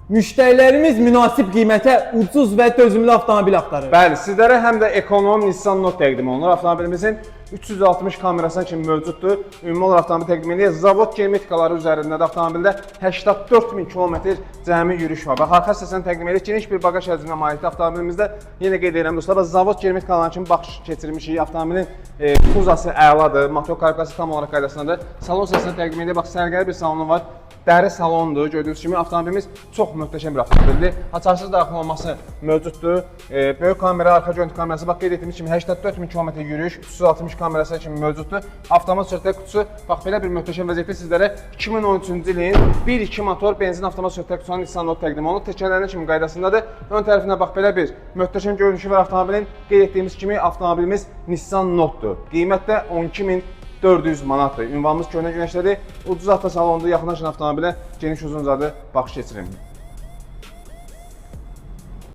Müştərilərimiz münasib qiymətə ucuz və dözümlü avtomobil axtarır. Bəli, sizlərə həm də ekonom Nissan Note təqdim olunur. Avtomobilimizin 360 kamerasına kimi mövcuddur. Ümumi olaraq avtomobil təqdim edir. Zavod geometrikaları üzərində də avtomobildə 84.000 kilometr cəmi yürüyüş var. Və arxa hissəsini təqdim edir. Geniş bir baqaj həcminə malikdir avtomobilimizdə. Yenə qeyd edirəm dostlar, zavod geometrikalarına kimi baxış keçirmişik. Avtomobilin kuzası əladır, motor karkası tam olaraq qaydasındadır. Salon hissəsini təqdim edir. Bax, sərgəli bir salonu var. Dəri salondur. Gördüyünüz kimi avtomobilimiz çox möhtəşəm bir avtomobildir. Açarsız daxil olması mövcuddur. Böyük kamera, arxa görüntü kamerası, bax qeyd etdiyimiz kimi 84.000 km yürüyüş, 360 kamerası kimi mövcuddur. Avtomat sürətli kutusu, bax belə bir möhtəşəm vəziyyətdə sizlərə 2013-cü ilin 1.2 motor benzin avtomat sürətli kutusunun Nissan Note təqdim olunur. Təkərlərinin kimi qaydasındadır. Ön tərəfinə bax belə bir möhtəşəm görünüşü var avtomobilin. Qeyd etdiyimiz kimi avtomobilimiz Nissan Note-dur. Qiymət də 12.400 manatdır. Ünvanımız köhnə günəşdədir. Ucuz avtosalondur, yaxınlaşın avtomobilə geniş uzun uzadı baxış keçirin.